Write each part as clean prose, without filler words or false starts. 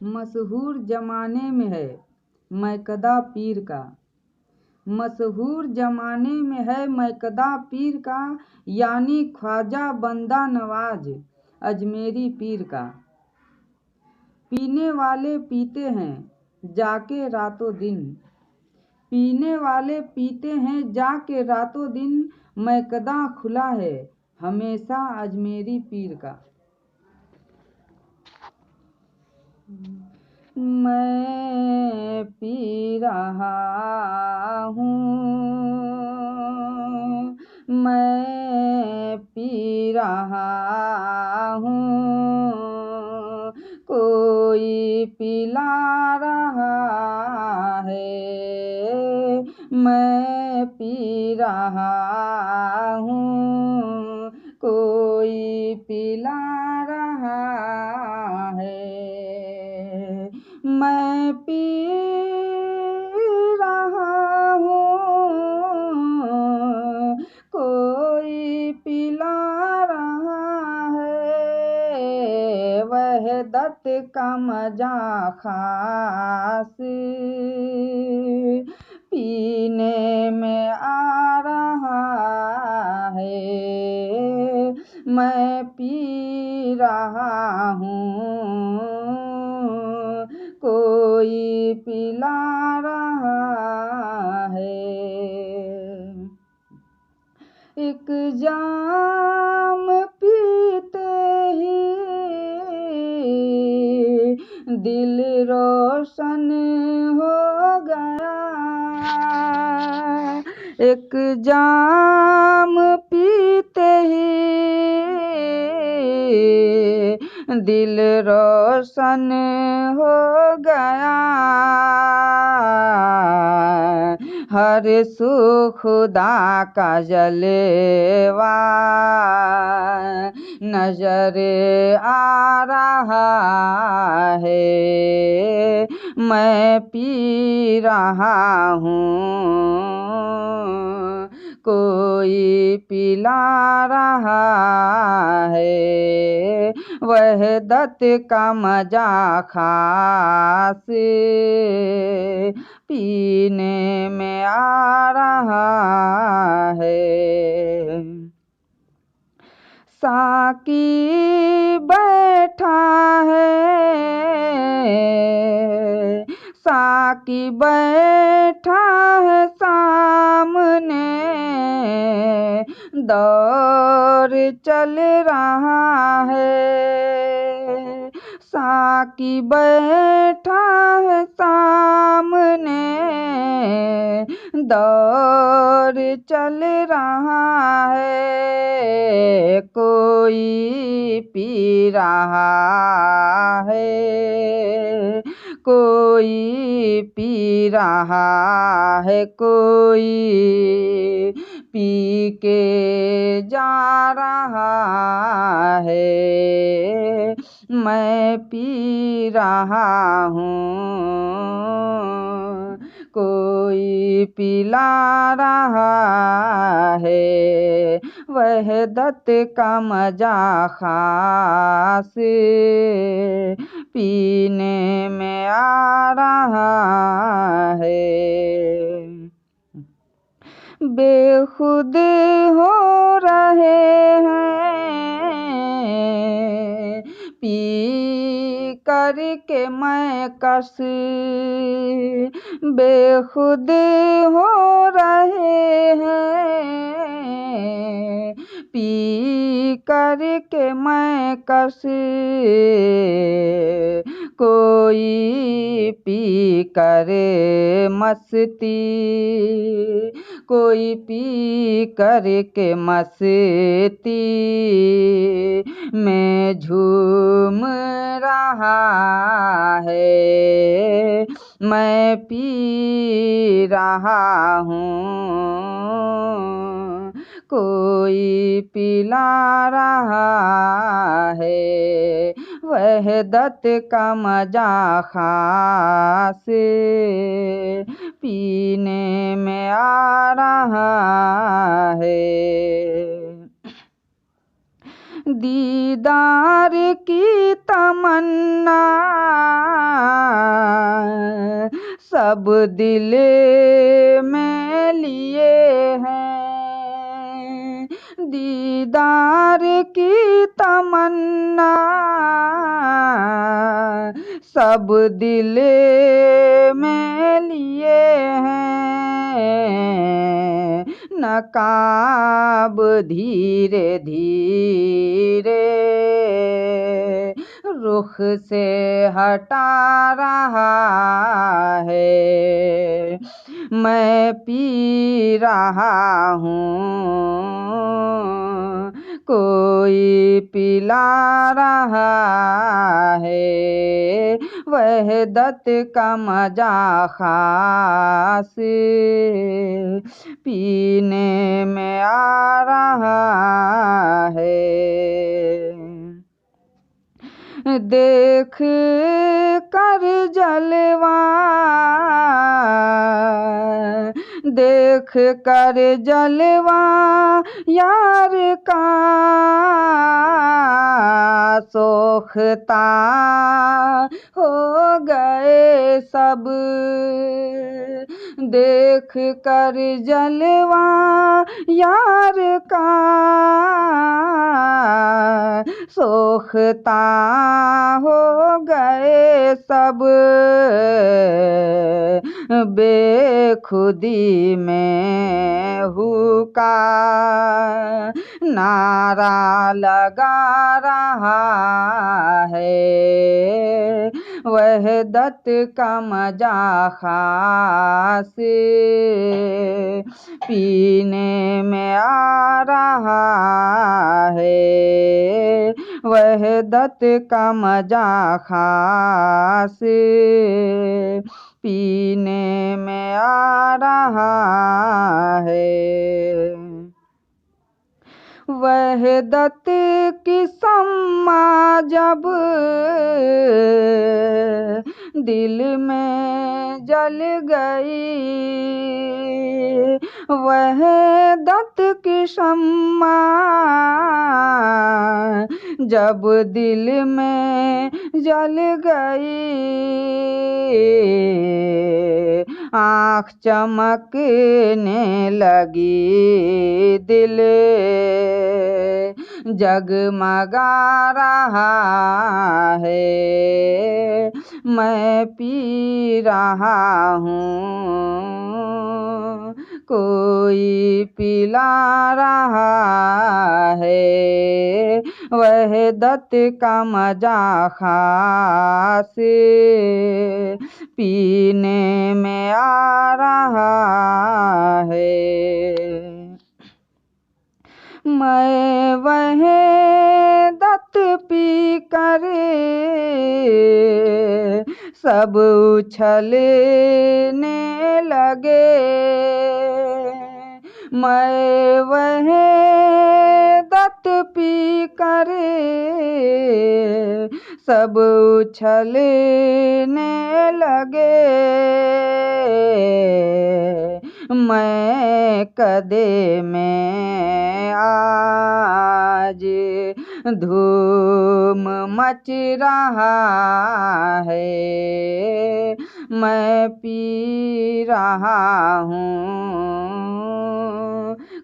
मशहूर जमाने में है मैकदा पीर का। मशहूर जमाने में है मैकदा पीर का, यानी ख्वाजा बंदा नवाज अजमेरी पीर का। पीने वाले पीते हैं जाके रातों दिन, पीने वाले पीते हैं जाके रातों दिन, मैकदा खुला है हमेशा अजमेरी पीर का। मैं पी रहा हूँ, मैं पी रहा हूँ, कोई पिला रहा है। मैं पी रहा हूँ, कोई पिला रहा है। मैं पी रहा हूँ, कोई पिला रहा है। वहदत का मजा खास पीने में आ रहा है। मैं पी रहा हूँ, कोई पिला रहा है। एक जाम पीते ही दिल रोशन हो गया। एक जाम पीते ही दिल रोशन हो गया। हर सू खुदा का जलवा नजर आ रहा है। मैं पी रहा हूँ, कोई पिला रहा है। वहदत का मजा खास पीने में आ रहा है। साकी बैठा है, साकी बैठा है सामने, दौर चल रहा है। साकी बैठा है सामने, दौर चल रहा है। कोई पी रहा है, कोई पी रहा है, कोई पी के जा रहा है। मैं पी रहा हूँ, कोई पिला रहा है। वहदत का मजा खास पीने में आ रहा है। बेखुद हो रहे हैं पी करके मैं कस, बेखुद हो रहे हैं पी करके मैं कस। कोई पी करे मस्ती, कोई पी करके मस्ती में झूम रहा है। मैं पी रहा हूँ, कोई पिला रहा है। वहदत का मजा खास पीने में आ रहा है। दीदार की तमन्ना सब दिल में लिए हैं दीदार की तमन्ना, सब दिल में लिए हैं नकाब धीरे धीरे रुख से हटा रहा है। मैं पी रहा हूँ कोई पिला रहा है, वहदत का मजा खास पीने में आ रहा है। देख कर जलवा, देख कर जलवा यार का सोखता हो गए सब, देख कर जलवा यार का सोखता हो गए सब, बेखुदी में हुक्का नारा लगा रहा है, वहदत का मजा खास पीने में आ रहा है, वहदत का मजा खास पीने में आ रहा है। वहदत की सम्मा जब दिल में जल गई, वहदत की सम्मा जब दिल में जल गई, आँख चमकने लगी, दिल जगमगा रहा है। मैं पी रहा हूँ कोई पिला रहा है, वहदत का मजा खास पीने में आ रहा है। मैं वहदत पी कर सब उछलने लगे, मैं वहदत पी कर सब उछलने लगे, मैं कदे में आज धूम मच रहा है, मैं पी रहा हूँ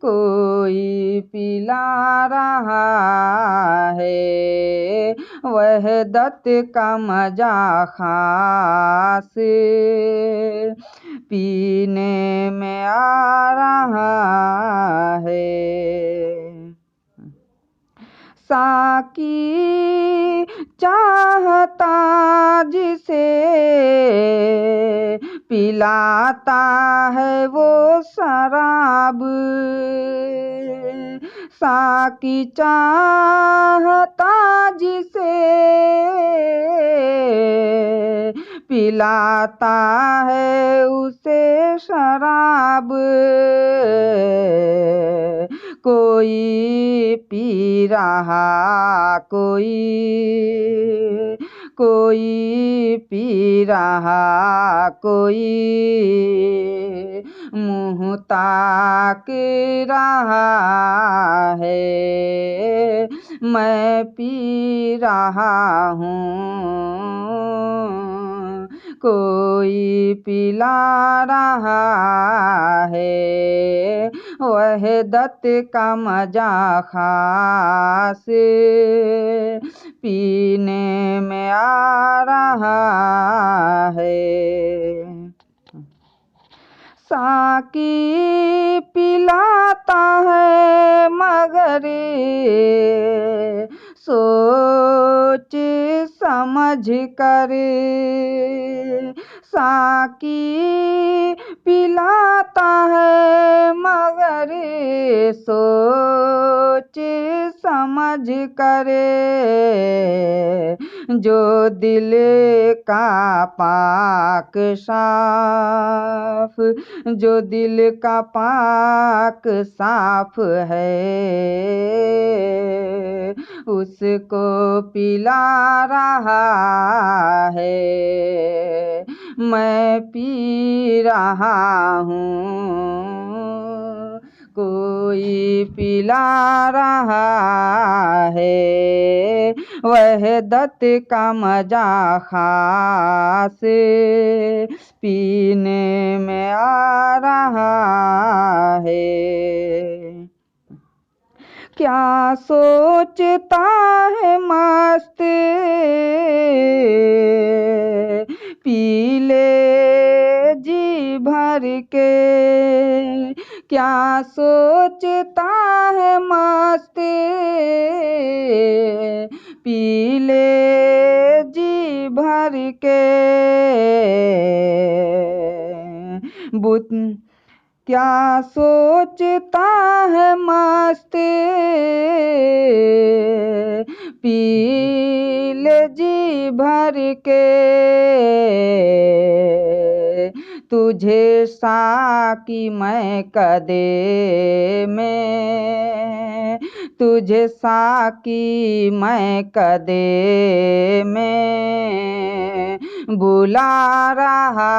कोई पिला रहा है, वहदत का मजा खास पीने में आ रहा है। साकी चाहता जिसे पिलाता है वो शराब, साकी चाहता जिसे पिलाता है उसे शराब, कोई पी रहा कोई पी रहा, कोई मुँह ताक रहा है, मैं पी रहा हूँ कोई पिला रहा है वहदत का मजा खास पीने में आ रहा है। साकी पिलाता है मगर सोच समझ कर, साकी पिलाता है मगर सोच समझ कर, जो दिल का पाक साफ, जो दिल का पाक साफ है उसको पिला रहा है। मैं पी रहा हूँ कोई पिला रहा है वहदत का मजा खास पीने में आ रहा है। क्या सोचता है मस्त पी ले जी भर के, क्या सोचता है मस्त पी ले जी भर के, बुत क्या सोचता है मस्त पी ले जी भर के, तुझे साकी मैं कदे में, तुझे साकी मैं कदे में बुला रहा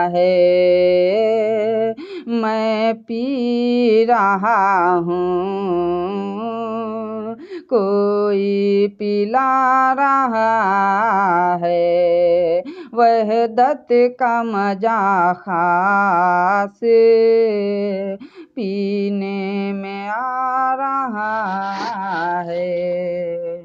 है। मैं पी रहा हूँ कोई पिला रहा है वहदत का मजा खास पीने में आ रहा है।